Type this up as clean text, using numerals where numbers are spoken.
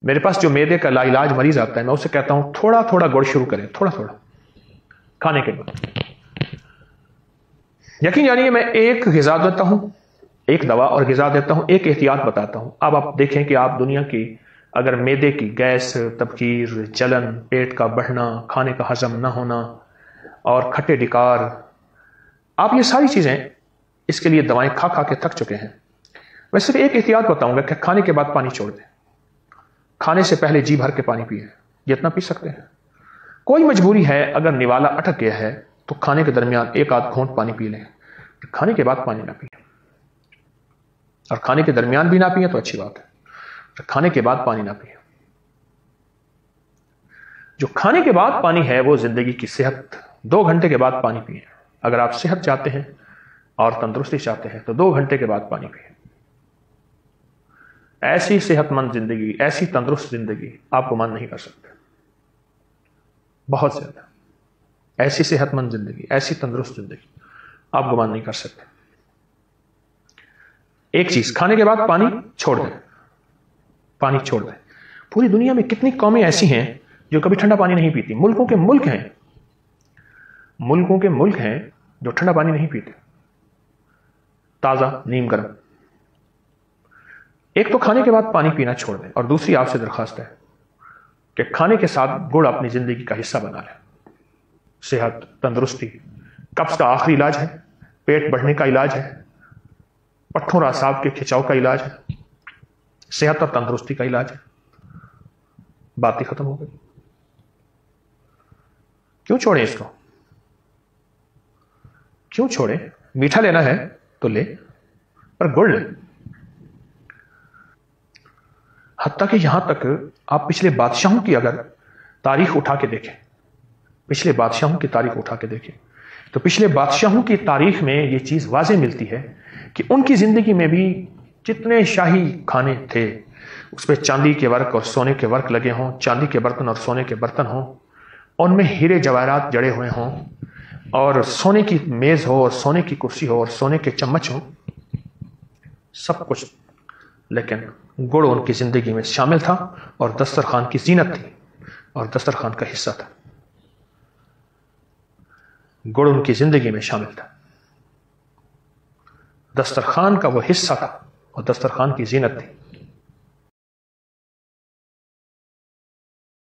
میرے پاس جو میدے کا لاعلاج مریض آتا ہے میں اسے کہتا ہوں تھوڑا تھوڑا گڑ شروع کریں، تھوڑا تھوڑا کھانے کے بعد. یقین جانیے میں ایک غذا دیتا ہوں، ایک دوا اور غذا دیتا ہوں، ایک احتیاط بتاتا ہوں. اب آپ دیکھیں کہ آپ دنیا کی اگر میدے کی گیس، تبخیر، جلن، پیٹ کا بڑھنا، کھانے کا ہضم نہ ہونا اور کھٹے ڈکار، آپ یہ ساری چیزیں اس کے لیے دوائیں کھا کھا کے تھک چکے ہیں. میں صرف ایک احتیاط بتاؤں گا کہ کھانے کے بعد پانی چھوڑ دیں. کھانے سے پہلے جی بھر کے پانی پیئیں جتنا پی سکتے ہیں. کوئی مجبوری ہے، اگر نوالا اٹک گیا ہے تو کھانے کے درمیان ایک آدھ گھونٹ پانی پی لیں. کھانے کے بعد پانی نہ پئیں، اور کھانے کے درمیان بھی نہ پئیں تو اچھی بات ہے. کھانے کے بعد پانی نہ پئیں. جو کھانے کے بعد پانی ہے وہ زندگی کی صحت. 2 گھنٹے کے بعد پانی پئیں. اگر آپ صحت چاہتے ہیں اور تندرستی چاہتے ہیں تو 2 گھنٹے کے بعد پانی پئیں. ایسی صحت مند زندگی، ایسی تندرست زندگی آپ گمان نہیں کر سکتے. بہت زیادہ ایسی صحت مند زندگی، ایسی تندرست زندگی آپ گمان نہیں کر سکتے. ایک چیز، کھانے کے بعد پانی چھوڑ دیں. پانی چھوڑ دیں. پوری دنیا میں کتنی قومیں ایسی ہیں جو کبھی ٹھنڈا پانی نہیں پیتی. ملکوں کے ملک ہیں، ملکوں کے ملک ہیں جو ٹھنڈا پانی نہیں پیتے، تازہ نیم گرم. ایک تو کھانے کے بعد پانی پینا چھوڑ دیں، اور دوسری آپ سے درخواست ہے کہ کھانے کے ساتھ گڑ اپنی زندگی کا حصہ بنا لیں. صحت، تندرستی، قبض کا آخری علاج ہے، پیٹ بڑھنے کا علاج ہے، پٹھوں اور اعصاب کے کھچاؤ کا علاج ہے، صحت اور تندرستی کا علاج ہے. بات ہی ختم ہو گئی. کیوں چھوڑیں اس کو؟ کیوں چھوڑیں؟ میٹھا لینا ہے تو لے، پر گڑ لیں. حتیٰ کہ یہاں تک آپ پچھلے بادشاہوں کی اگر تاریخ اٹھا کے دیکھیں، پچھلے بادشاہوں کی تاریخ اٹھا کے دیکھیں تو پچھلے بادشاہوں کی تاریخ میں یہ چیز واضح ملتی ہے کہ ان کی زندگی میں بھی جتنے شاہی کھانے تھے اس پہ چاندی کے ورق اور سونے کے ورق لگے ہوں، چاندی کے برتن اور سونے کے برتن ہوں، ان میں ہیرے جواہرات جڑے ہوئے ہوں، اور سونے کی میز ہو اور سونے کی کرسی ہو اور سونے کے چمچ ہوں، سب کچھ، لیکن گڑ ان کی زندگی میں شامل تھا اور دسترخوان کی زینت تھی اور دسترخوان کا حصہ تھا. گڑ ان کی زندگی میں شامل تھا، دسترخوان کا وہ حصہ تھا اور دسترخوان کی زینت تھی.